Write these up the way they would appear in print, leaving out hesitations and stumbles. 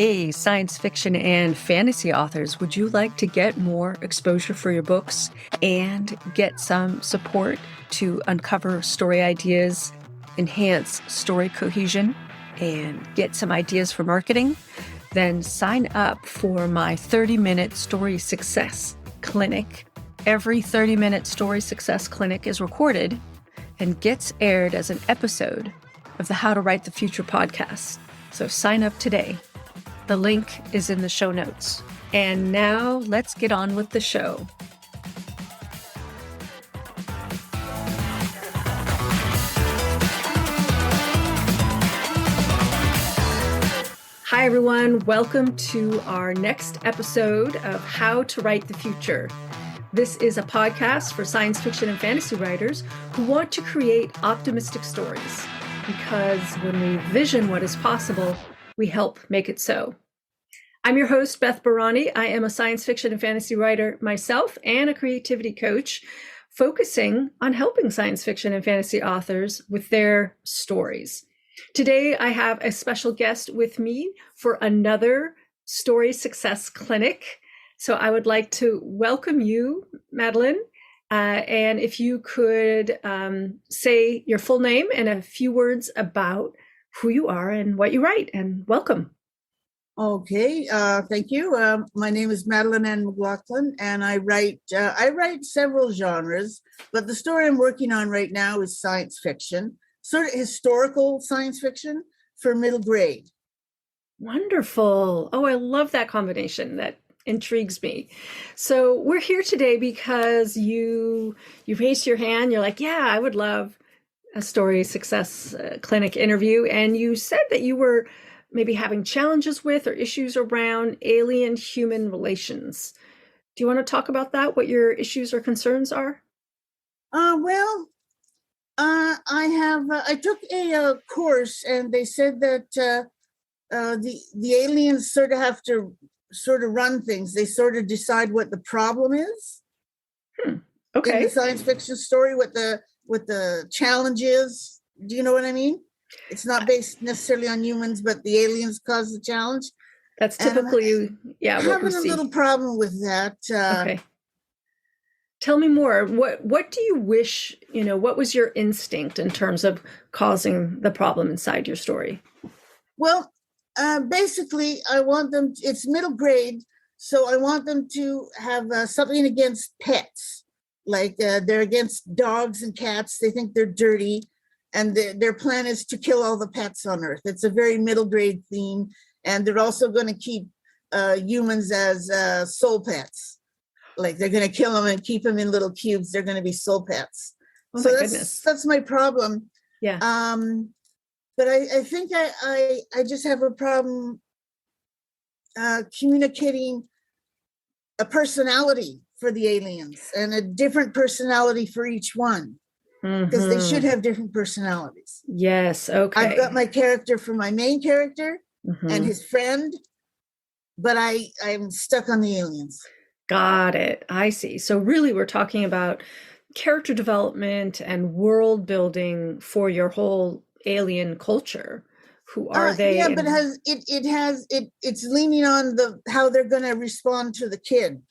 Hey, science fiction and fantasy authors, would you like to get more exposure for your books and get some support to uncover story ideas, enhance story cohesion, and get some ideas for marketing? Then sign up for my 30-minute story success clinic. Every 30-minute story success clinic is recorded and gets aired as an episode of the How to Write the Future podcast. So sign up today. The link is in the show notes. And now let's get on with the show. Hi, everyone. Welcome to our next episode of How to Write the Future. This is a podcast for science fiction and fantasy writers who want to create optimistic stories, because when we vision what is possible, we help make it so. I'm your host, Beth Barany. I am a science fiction and fantasy writer myself and a creativity coach, focusing on helping science fiction and fantasy authors with their stories. Today, I have a special guest with me for another story success clinic. So I would like to welcome you, Madeleine. And if you could say your full name and a few words about who you are and what you write, and welcome. Okay, thank you. My name is Madeleine McLaughlin, and I write several genres, but the story I'm working on right now is science fiction, sort of historical science fiction for middle grade. Wonderful. Oh, I love that combination. That intrigues me. So we're here today because you raised your hand. You're like, yeah, I would love a story success clinic interview. And you said that you were maybe having challenges with or issues around alien-human relations. Do you want to talk about that, what your issues or concerns are? I took a course, and they said that the aliens sort of have to run things. They sort of decide what the problem is. Okay. In the science fiction story, what the challenge is. Do you know what I mean? It's not based necessarily on humans, but the aliens cause the challenge. That's typically, I'm having a little problem with that. Okay. Tell me more. What do you wish, what was your instinct in terms of causing the problem inside your story? Well, basically, I want them, it's middle grade, so I want them to have something against pets. Like they're against dogs and cats. They think they're dirty. And their plan is to kill all the pets on Earth. It's a very middle grade theme. And they're also going to keep humans as soul pets. Like they're going to kill them and keep them in little cubes. They're going to be soul pets. Oh, so goodness. That's my problem. Yeah. But I think I just have a problem communicating a personality for the aliens and a different personality for each one. Because they should have different personalities. Yes, okay. I've got my character for my main character and his friend, but I'm stuck on the aliens. Got it. I see. So really we're talking about character development and world building for your whole alien culture. Who are they? Yeah, but it's leaning on how they're going to respond to the kid.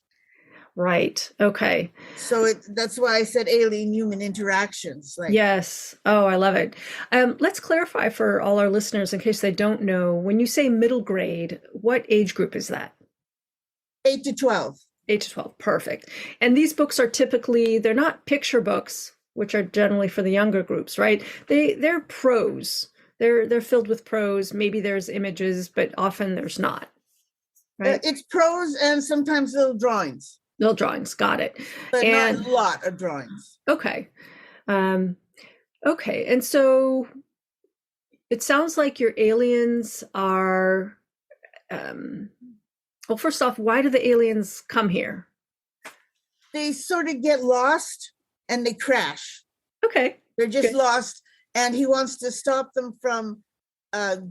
Right. Okay. So that's why I said alien-human interactions. Yes. Oh, I love it. Let's clarify for all our listeners, in case they don't know, when you say middle grade, what age group is that? 8 to 12. 8 to 12. Perfect. And these books are they're not picture books, which are generally for the younger groups, right? They're prose. They're filled with prose. Maybe there's images, but often there's not. Right? It's prose and sometimes little drawings. Little drawings, got it. But not a lot of drawings. Okay. Okay. And so it sounds like your aliens are, well, first off, why do the aliens come here? They sort of get lost and they crash. Okay. They're just lost, and he wants to stop them from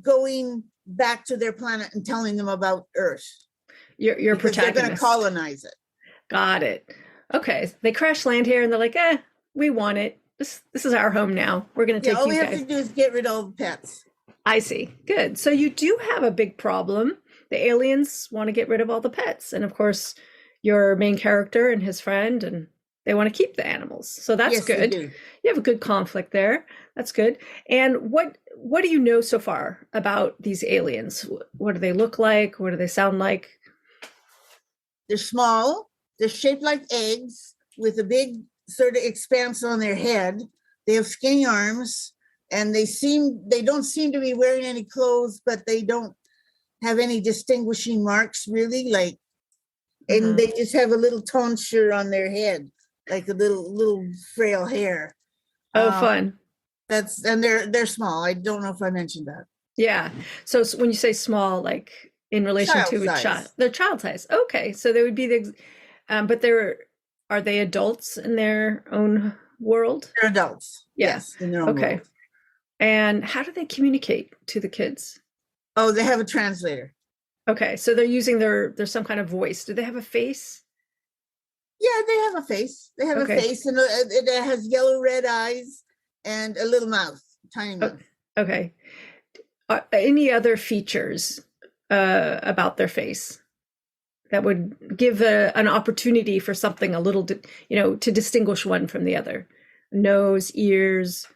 going back to their planet and telling them about Earth. Your protagonist. They're going to colonize it. Got it. Okay. They crash land here and they're like, we want it. This is our home now. We're going to take you guys. All we have to do is get rid of all the pets. I see. Good. So you do have a big problem the aliens want to get rid of all the pets. And of course, your main character and his friend, and they want to keep the animals. So that's Yes, they good. do. You have a good conflict there. That's good. And what do you know so far about these aliens? What do they look like? What do they sound like? They're small. They're shaped like eggs with a big sort of expanse on their head. They have skinny arms, and they don't seem to be wearing any clothes, but they don't have any distinguishing marks really. Like, and they just have a little tonsure on their head, like a little frail hair. Oh, fun. And they're small. I don't know if I mentioned that. Yeah. So when you say small, like in relation Child to a size. child, they're child size. Okay. So they would be but are they adults in their own world? They're adults. Yeah. Yes. In their own Okay. world. And how do they communicate to the kids? Oh, they have a translator. Okay. So they're using there's some kind of voice. Do they have a face? Yeah, they have a face. They have Okay. a face, and it has yellow red eyes and a little mouth, tiny mouth. Okay. Any other features about their face that would give an opportunity for something a little, to distinguish one from the other? Nose, ears.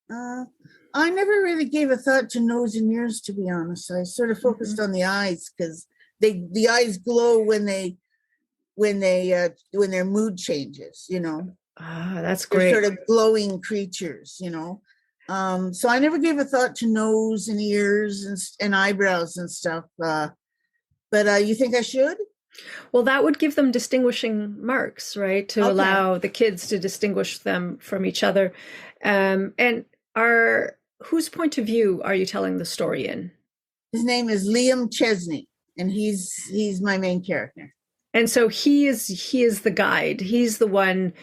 I never really gave a thought to nose and ears, to be honest. I sort of focused on the eyes, because the eyes glow when their mood changes. That's great. They're sort of glowing creatures. So I never gave a thought to nose and ears and eyebrows and stuff. But you think I should? Well, that would give them distinguishing marks, right? To allow the kids to distinguish them from each other. And whose point of view are you telling the story in? His name is Liam Chesney, and he's my main character. And so he is the guide. He's the one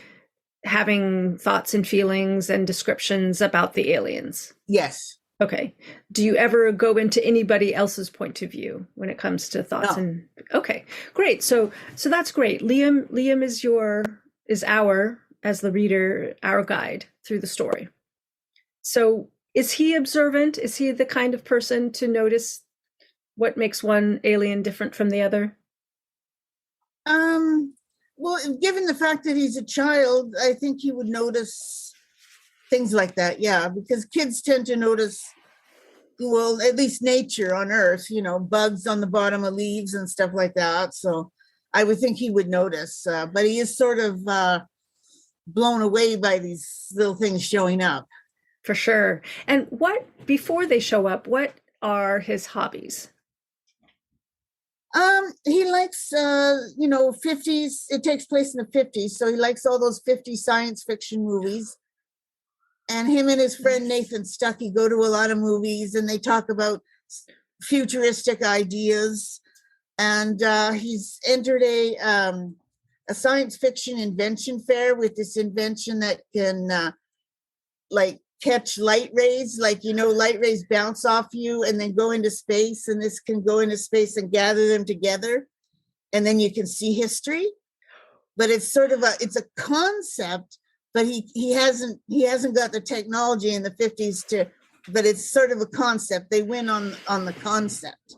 having thoughts and feelings and descriptions about the aliens. Yes. Okay. Do you ever go into anybody else's point of view when it comes to thoughts? No. And okay, great. So that's great. Liam is as the reader, our guide through the story. So is he observant? Is he the kind of person to notice what makes one alien different from the other? Well, given the fact that he's a child, I think he would notice things like that. Yeah, because kids tend to notice, well, at least nature on Earth, bugs on the bottom of leaves and stuff like that. So I would think he would notice, but he is sort of blown away by these little things showing up. For sure. And before they show up, what are his hobbies? He likes, 50s. It takes place in the 50s. So he likes all those 50s science fiction movies. And him and his friend Nathan Stuckey go to a lot of movies, and they talk about futuristic ideas. And he's entered a science fiction invention fair with this invention that can catch light rays, light rays bounce off you and then go into space, and this can go into space and gather them together, and then you can see history. But it's sort of it's a concept, but he hasn't got the technology in the 50s but it's sort of a concept. They win on the concept.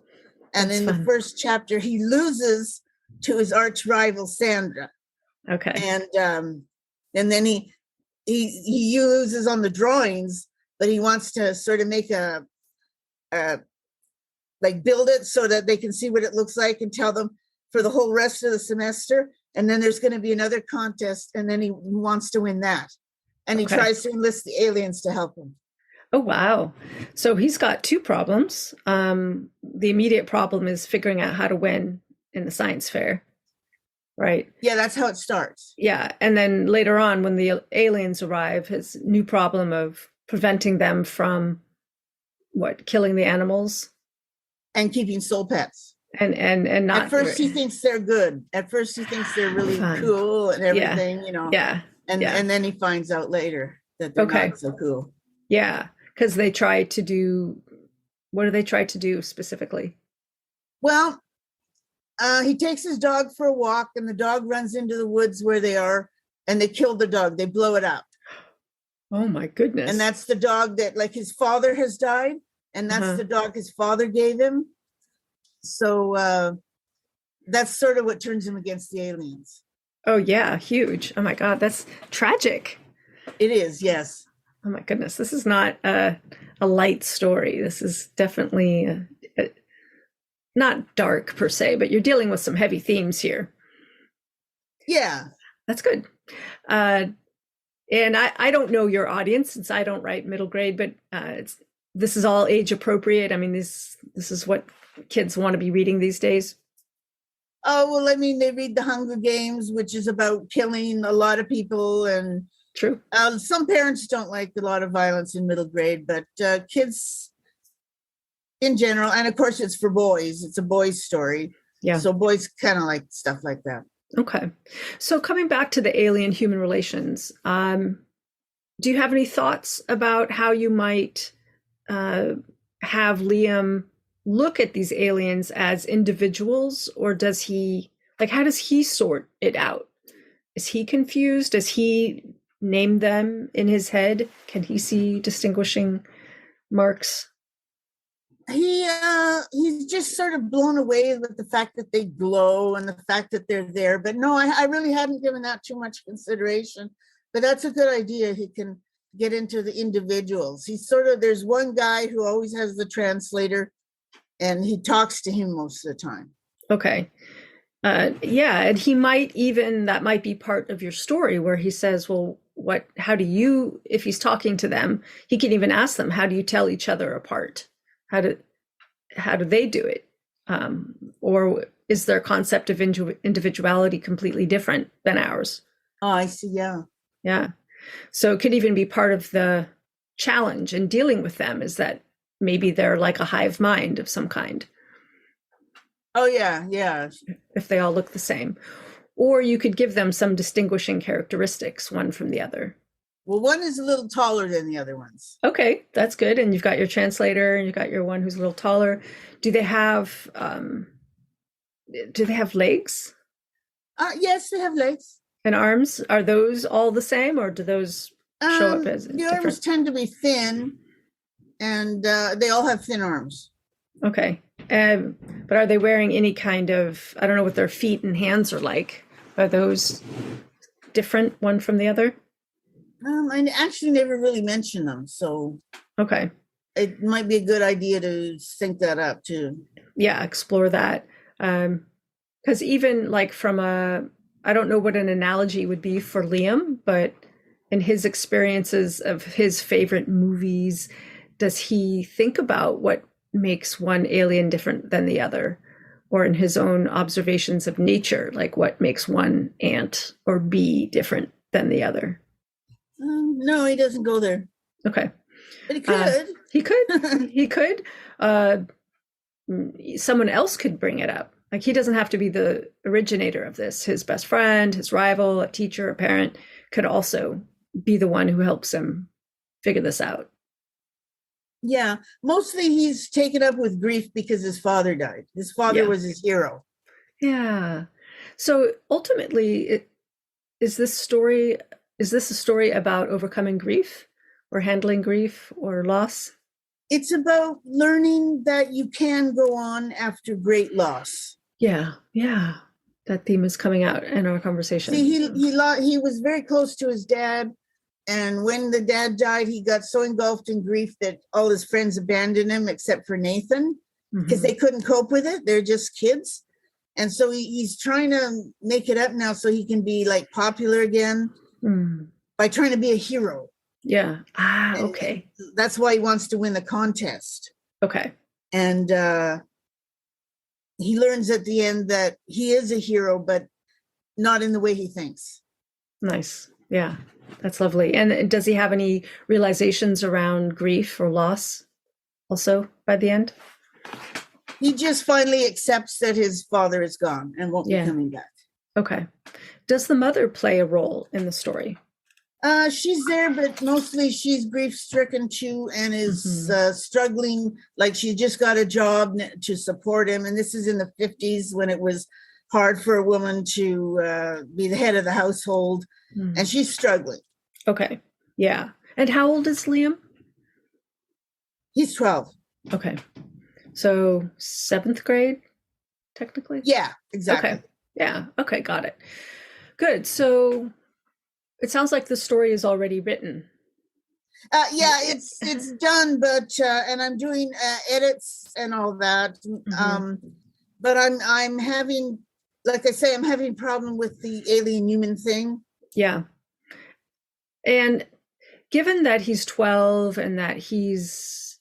And in the first chapter, he loses to his arch rival Sandra. Okay. And then he loses on the drawings, but he wants to sort of make build it so that they can see what it looks like and tell them for the whole rest of the semester. And then there's going to be another contest, and then he wants to win that. And he tries to enlist the aliens to help him. Oh, wow. So he's got two problems. The immediate problem is figuring out how to win in the science fair. Right. Yeah, that's how it starts. Yeah. And then later on, when the aliens arrive, his new problem of preventing them from killing the animals and keeping soul pets. And not. At first, he thinks they're good. At first, he thinks they're really cool and everything, Yeah. And then he finds out later that they're not so cool. Yeah, because they try to do. What do they try to do specifically? Well, he takes his dog for a walk, and the dog runs into the woods where they are, and they kill the dog. They blow it up. Oh my goodness! And that's the dog that, his father has died, and that's the dog his father gave him. So that's sort of what turns him against the aliens. Oh yeah, huge. Oh my God, that's tragic. It is, yes. Oh my goodness, this is not a light story. This is definitely not dark per se, but you're dealing with some heavy themes here. Yeah. That's good. And I don't know your audience since I don't write middle grade, but this is all age appropriate. I mean, this is what kids want to be reading these days. Oh, well, I mean, they read The Hunger Games, which is about killing a lot of people. And true. Some parents don't like a lot of violence in middle grade, but kids in general, and of course it's for boys, it's a boys story. Yeah. So boys kind of like stuff like that. Okay. So coming back to the alien human relations, do you have any thoughts about how you might have Liam look at these aliens as individuals, or does he, like, how does he sort it out? Is he confused? Does he name them in his head? Can he see distinguishing marks? He's just sort of blown away with the fact that they glow and the fact that they're there. But no, I really hadn't given that too much consideration. But that's a good idea. He can get into the individuals. There's one guy who always has the translator, and he talks to him most of the time. Okay. Yeah, and he might even, that might be part of your story where he says, well, how do you, if he's talking to them, he can even ask them, how do you tell each other apart? How do they do it? Or is their concept of individuality completely different than ours? Oh, I see. Yeah. Yeah. So it could even be part of the challenge in dealing with them, is that maybe they're like a hive mind of some kind. Oh, yeah. Yeah. If they all look the same. Or you could give them some distinguishing characteristics, one from the other. Well, one is a little taller than the other ones. Okay, that's good. And you've got your translator, and you've got your one who's a little taller. Do they have legs? Yes, they have legs. And arms? Are those all the same, or do those show up as the different? arms tend to be thin, and they all have thin arms. Okay. But are they wearing any kind of, I don't know what their feet and hands are like. Are those different one from the other? I actually never really mentioned them, so okay, it might be a good idea to sync that up too. Yeah, explore that. Because even like I don't know what an analogy would be for Liam, but in his experiences of his favorite movies, does he think about what makes one alien different than the other? Or in his own observations of nature, like what makes one ant or bee different than the other? No, he doesn't go there. Okay. But he could. He could. Someone else could bring it up. Like, he doesn't have to be the originator of this. His best friend, his rival, a teacher, a parent could also be the one who helps him figure this out. Yeah. Mostly he's taken up with grief because his father died. His father was his hero. Yeah. So ultimately, is this a story about overcoming grief or handling grief or loss? It's about learning that you can go on after great loss. Yeah. That theme is coming out in our conversation. See, he was very close to his dad. And when the dad died, he got so engulfed in grief that all his friends abandoned him except for Nathan, because they couldn't cope with it. They're just kids. And so he's trying to make it up now so he can be like popular again by trying to be a hero. Yeah. Okay. And that's why he wants to win the contest. Okay. And he learns at the end that he is a hero, but not in the way he thinks. Nice. Yeah, that's lovely. And does he have any realizations around grief or loss also by the end? He just finally accepts that his father is gone and won't be coming back. Okay. Does the mother play a role in the story? She's there, but mostly she's grief-stricken too, and is struggling. Like, she just got a job to support him, and this is in the 50s when it was hard for a woman to be the head of the household, and she's struggling. Okay, yeah. And how old is Liam? He's 12. Okay, so 7th grade, technically? Yeah, exactly. Okay. Yeah. Okay. Got it. Good. So it sounds like the story is already written. Yeah, it's done, but and I'm doing edits and all that. But I'm having, like I say, I'm having a problem with the alien human thing. Yeah. And given that he's 12 and that he's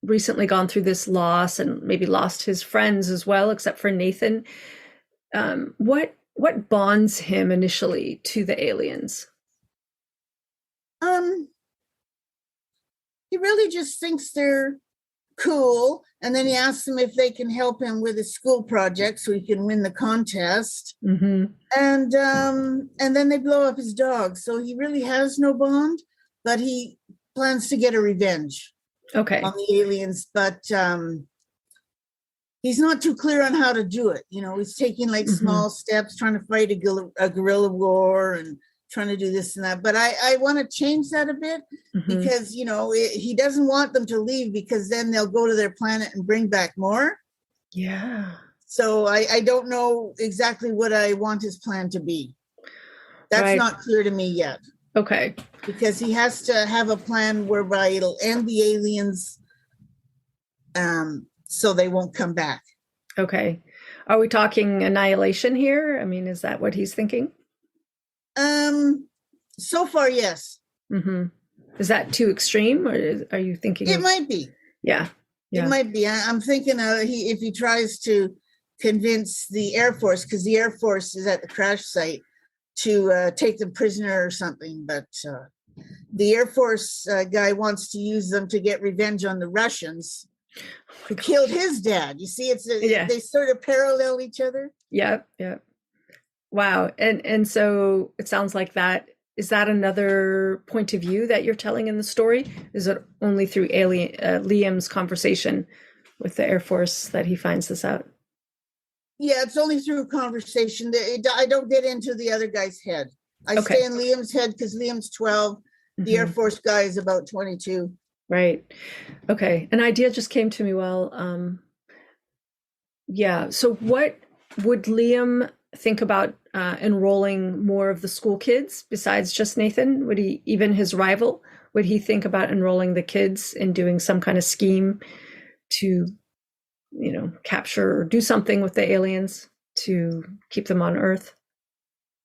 recently gone through this loss and maybe lost his friends as well, except for Nathan, what bonds him initially to the aliens? He really just thinks they're cool, and then he asks them if they can help him with his school project so he can win the contest. And then they blow up his dog, so he really has no bond, but he plans to get a revenge on the aliens. But he's not too clear on how to do it. He's taking like small steps, trying to fight a guerrilla war and trying to do this and that. But I want to change that a bit because, he doesn't want them to leave, because then they'll go to their planet and bring back more. Yeah. So I don't know exactly what I want his plan to be. That's not clear to me yet. Okay. Because he has to have a plan whereby it'll end the aliens so they won't come back. Okay. Are we talking annihilation here? I mean, is that what he's thinking? So far, yes. Is that too extreme, or are you thinking it might be? Yeah. It might be. I'm thinking if he tries to convince the Air Force, because the Air Force is at the crash site, to take them prisoner or something. But the Air Force guy wants to use them to get revenge on the Russians who killed his dad. You see, they sort of parallel each other. Yep. Wow. And so it sounds like that. Is that another point of view that you're telling in the story? Is it only through Liam's conversation with the Air Force that he finds this out? Yeah, it's only through conversation. I don't get into the other guy's head. I stay in Liam's head because Liam's 12. The Air Force guy is about 22. Right. Okay. An idea just came to me while, So what would Liam think about enrolling more of the school kids besides just Nathan? Would he, even his rival, would he think about enrolling the kids in doing some kind of scheme to, capture or do something with the aliens to keep them on Earth?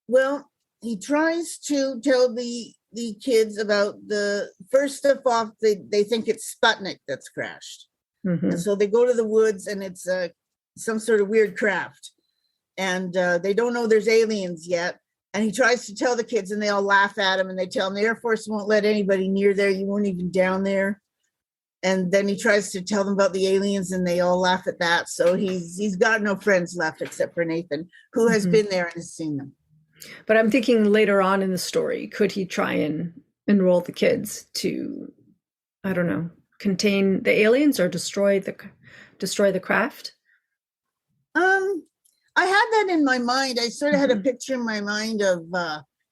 Well, he tries to tell the kids about the first stuff off. They think it's Sputnik that's crashed. And so they go to the woods, and it's some sort of weird craft. And they don't know there's aliens yet. And he tries to tell the kids, and they all laugh at him, and they tell him the Air Force won't let anybody near there. You weren't even down there. And then he tries to tell them about the aliens, and they all laugh at that. So he's got no friends left except for Nathan, who has been there and has seen them. But I'm thinking later on in the story, could he try and enroll the kids to, I don't know, contain the aliens or destroy the craft? I had that in my mind. I sort of had a picture in my mind of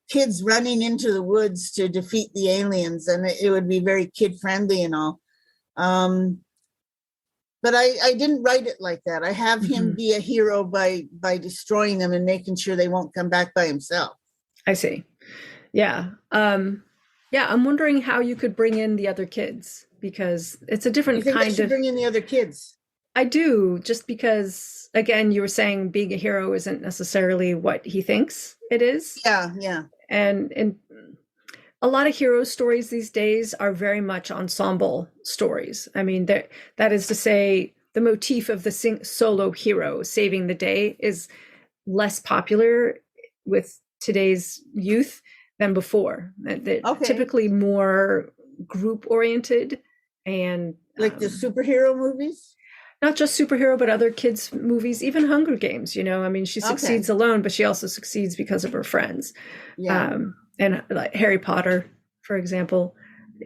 kids running into the woods to defeat the aliens, and it would be very kid friendly and all. But I didn't write it like that. I have him be a hero by destroying them and making sure they won't come back by himself. I see. Yeah. I'm wondering how you could bring in the other kids, because it's a different kind of. Bring in the other kids. I do, just because, again, you were saying being a hero isn't necessarily what he thinks it is. Yeah. And a lot of hero stories these days are very much ensemble stories. I mean, that is to say, the motif of the solo hero saving the day is less popular with today's youth than before. They're typically more group-oriented and... Like the superhero movies? Not just superhero, but other kids' movies, even Hunger Games, I mean, she succeeds alone, but she also succeeds because of her friends. Yeah. And like Harry Potter, for example,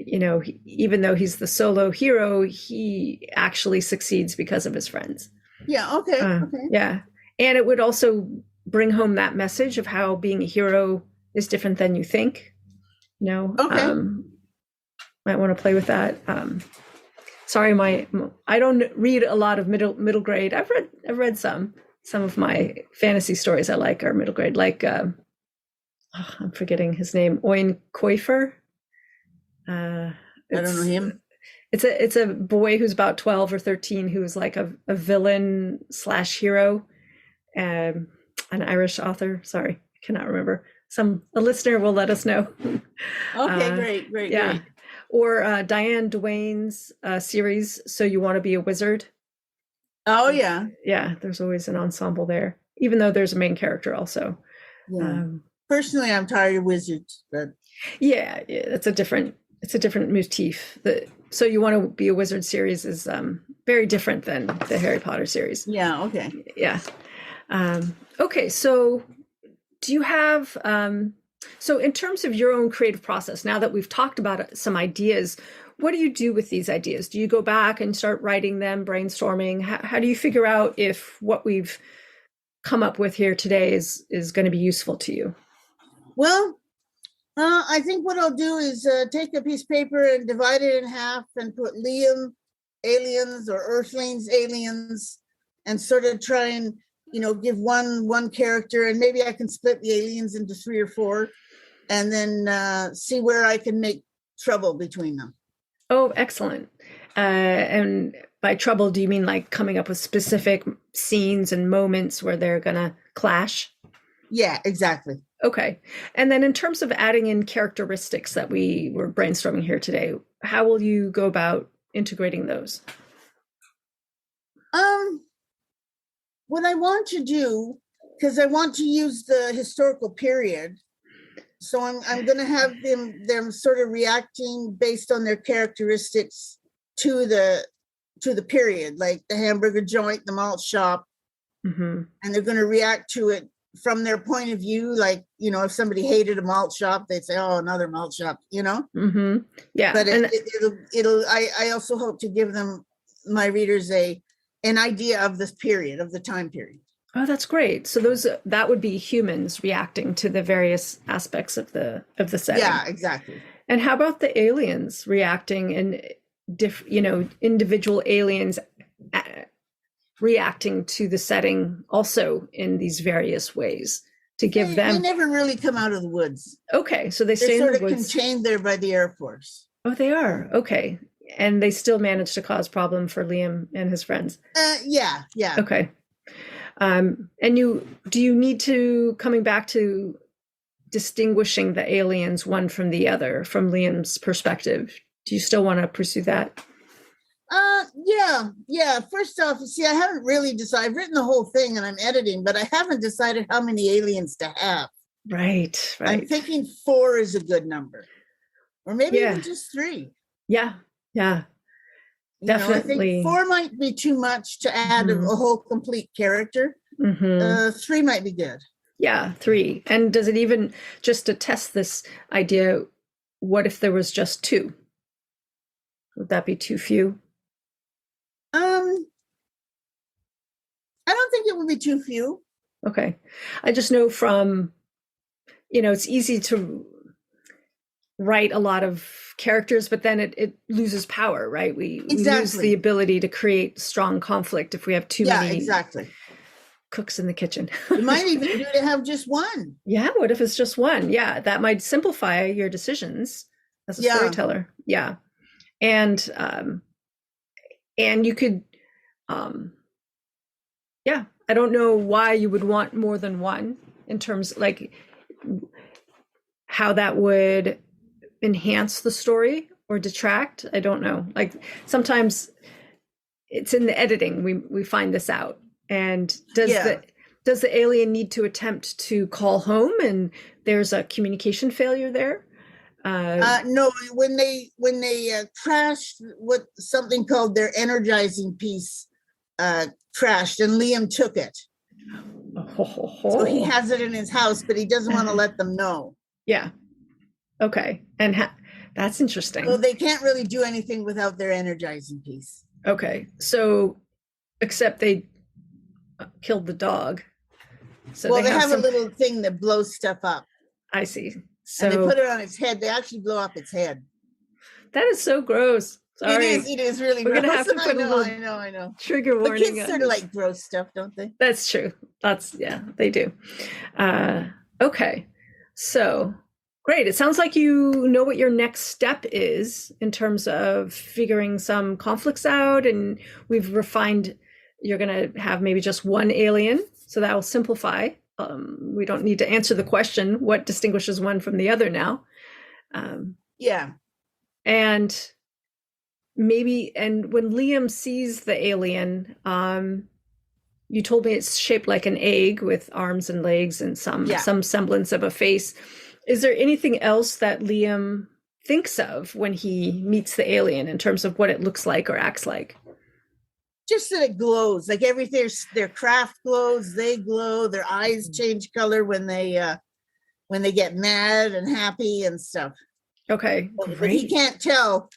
even though he's the solo hero, he actually succeeds because of his friends. Yeah. Okay. Yeah. And it would also bring home that message of how being a hero is different than you think. Might want to play with that. Sorry, I don't read a lot of middle grade. I've read some, some of my fantasy stories I like are middle grade, like I'm forgetting his name, Owen Koifer. I don't know him. It's a boy who's about 12 or 13 who's like a villain / hero, an Irish author. Sorry, I cannot remember. A listener will let us know. Okay, great. Or Diane Duane's series, So You Want to Be a Wizard? Oh, yeah. Yeah, there's always an ensemble there, even though there's a main character also. Yeah. Personally, I'm tired of wizards, but yeah, it's a different motif. So You Want to Be a Wizard series is very different than the Harry Potter series. Yeah, okay. Yeah. Okay, so do you have, so in terms of your own creative process, now that we've talked about some ideas, what do you do with these ideas? Do you go back and start writing them, brainstorming? How do you figure out if what we've come up with here today is going to be useful to you? Well, I think what I'll do is take a piece of paper and divide it in half and put Liam aliens or Earthlings aliens and sort of try and, give one character, and maybe I can split the aliens into 3 or 4 and then see where I can make trouble between them. Oh, excellent. And by trouble, do you mean like coming up with specific scenes and moments where they're going to clash? Yeah, exactly. Okay. And then in terms of adding in characteristics that we were brainstorming here today, how will you go about integrating those? What I want to do, because I want to use the historical period, so I'm going to have them sort of reacting based on their characteristics to the period, like the hamburger joint, the malt shop, and they're going to react to it from their point of view. Like, if somebody hated a malt shop, they'd say, "Oh, another malt shop," Yeah. But I also hope to give my readers an idea of this period, of the time period. Oh, that's great. So that would be humans reacting to the various aspects of the setting. Yeah, exactly. And how about the aliens reacting, and individual aliens reacting to the setting also in these various ways to give them? They never really come out of the woods. Okay, so they're stay in the woods. Sort of contained there by the Air Force. Oh, they are. Okay. And they still manage to cause problem for Liam and his friends. Yeah. Okay. And do you need to, coming back to distinguishing the aliens one from the other, from Liam's perspective, do you still want to pursue that? Yeah. First off, see, I haven't really decided. I've written the whole thing and I'm editing, but I haven't decided how many aliens to have. Right. I'm thinking 4 is a good number, or maybe even just 3. Yeah. Definitely. I think 4 might be too much to add a whole complete character. 3 might be good. Yeah, 3. And does it even, just to test this idea, what if there was just 2? Would that be too few? I don't think it would be too few. Okay. I just know from, it's easy to write a lot of characters, but then it loses power, right? We lose the ability to create strong conflict if we have too many cooks in the kitchen. You might even do to have just 1. Yeah, what if it's just 1? Yeah, that might simplify your decisions as a storyteller. Yeah. And you could, I don't know why you would want more than 1 in terms like how that would enhance the story or detract. I don't know. Like sometimes it's in the editing we find this out. And does the alien need to attempt to call home and there's a communication failure there? No, when they crashed, what something called their energizing piece crashed, and Liam took it. So he has it in his house, but he doesn't want to let them know. Yeah. Okay. And that's interesting. So they can't really do anything without their energizing piece. Okay. So, except they killed the dog. So they have a little thing that blows stuff up. I see. So and they put it on its head. They actually blow up its head. That is so gross. Sorry. It is really We're gross. gonna have to put a little I know. trigger But warning. kids sort of like gross stuff, don't they? That's true. They do. Okay. So great. It sounds like you know what your next step is in terms of figuring some conflicts out, and we've refined. You're going to have maybe just one alien, so that will simplify. We don't need to answer the question, what distinguishes one from the other now. Yeah. And maybe, and when Liam sees the alien, you told me it's shaped like an egg with arms and legs and some semblance of a face. Is there anything else that Liam thinks of when he meets the alien in terms of what it looks like or acts like? Just that it glows, like everything. Their craft glows, they glow, their eyes change color when they get mad and happy and stuff. Okay, great. But he can't tell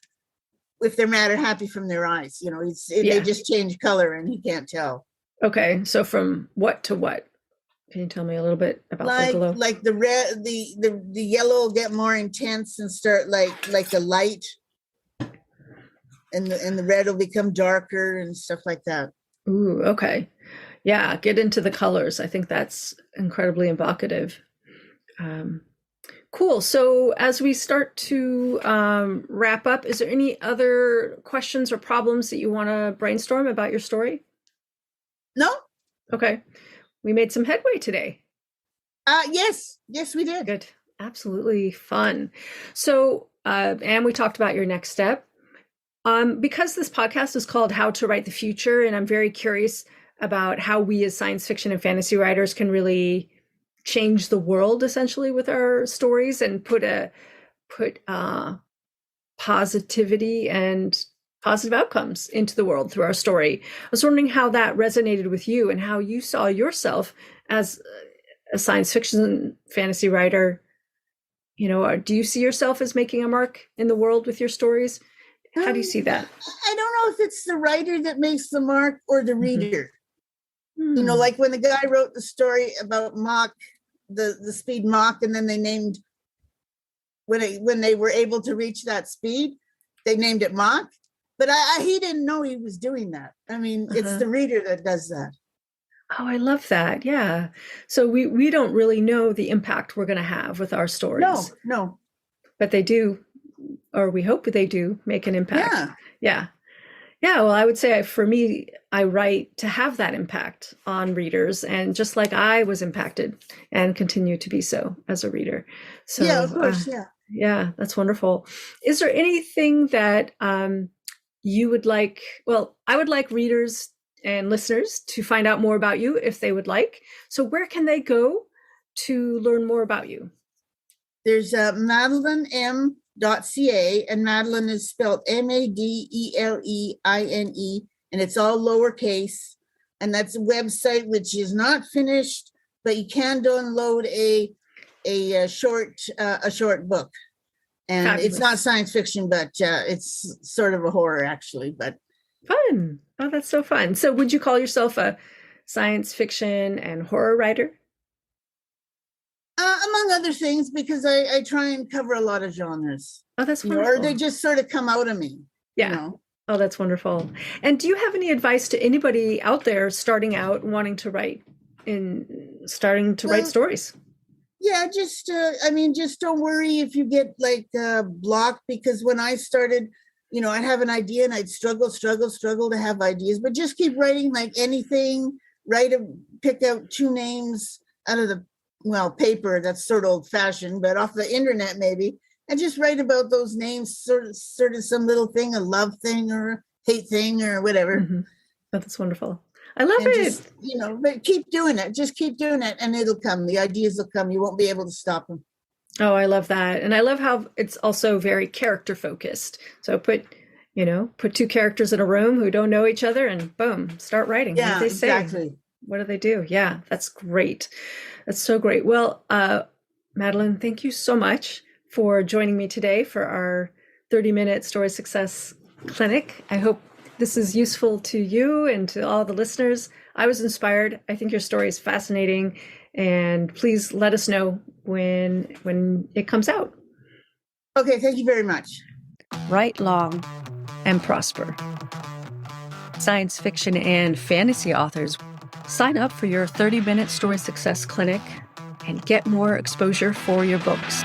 if they're mad or happy from their eyes. You know, they just change color and he can't tell. Okay, so from what to what? Can you tell me a little bit about the glow? Like the red, the yellow will get more intense and start like the light. And the red will become darker and stuff like that. Ooh, okay. Yeah, get into the colors. I think that's incredibly evocative. Cool. So as we start to wrap up, is there any other questions or problems that you want to brainstorm about your story? No. Okay. We made some headway today. Yes, we did. Good. Absolutely fun. So, and we talked about your next step. Because this podcast is called How to Write the Future, and I'm very curious about how we as science fiction and fantasy writers can really change the world essentially with our stories and put positivity and positive outcomes into the world through our story. I was wondering how that resonated with you and how you saw yourself as a science fiction fantasy writer. You know, do you see yourself as making a mark in the world with your stories? How do you see that? I don't know if it's the writer that makes the mark or the reader. You know, like when the guy wrote the story about Mach, the speed Mach, and then they named, when they were able to reach that speed, they named it Mach. But he didn't know he was doing that. I mean, it's the reader that does that. Oh, I love that. Yeah. So we don't really know the impact we're going to have with our stories. No. But they do, or we hope they do, make an impact. Yeah. Well, I would say for me, I write to have that impact on readers, and just like I was impacted and continue to be so as a reader. So yeah, of course. Yeah, that's wonderful. Is there anything that you would like? Well, I would like readers and listeners to find out more about you if they would like. So where can they go to learn more about you? There's Madeleine.ca, and Madeleine is spelled Madeleine, and it's all lowercase. And that's a website which is not finished, but you can download a short book. And Fabulous. It's not science fiction, but it's sort of a horror actually. But fun! Oh, that's so fun. So, would you call yourself a science fiction and horror writer? Among other things, because I try and cover a lot of genres. Oh, that's wonderful. Or they just sort of come out of me. Yeah. You know? Oh, that's wonderful. And do you have any advice to anybody out there starting out, wanting to write write stories? Yeah, just don't worry if you get blocked, because when I started, I'd have an idea and I'd struggle to have ideas, but just keep writing like anything. Pick out 2 names out of the paper. That's sort of old fashioned, but off the internet maybe, and just write about those names, sort of some little thing, a love thing or a hate thing or whatever. Mm-hmm. Oh, that's wonderful. I love it. Just, but keep doing it. Just keep doing it, and it'll come. The ideas will come. You won't be able to stop them. Oh, I love that. And I love how it's also very character focused. So put 2 characters in a room who don't know each other and boom, start writing. Yeah, what do they say? Exactly. What do they do? Yeah, that's great. That's so great. Well, Madeleine, thank you so much for joining me today for our 30-minute story success clinic. I hope this is useful to you and to all the listeners. I was inspired. I think your story is fascinating, and please let us know when it comes out. Okay, thank you very much. Write long. and prosper. Science fiction and fantasy authors, sign up for your 30-minute story success clinic and get more exposure for your books.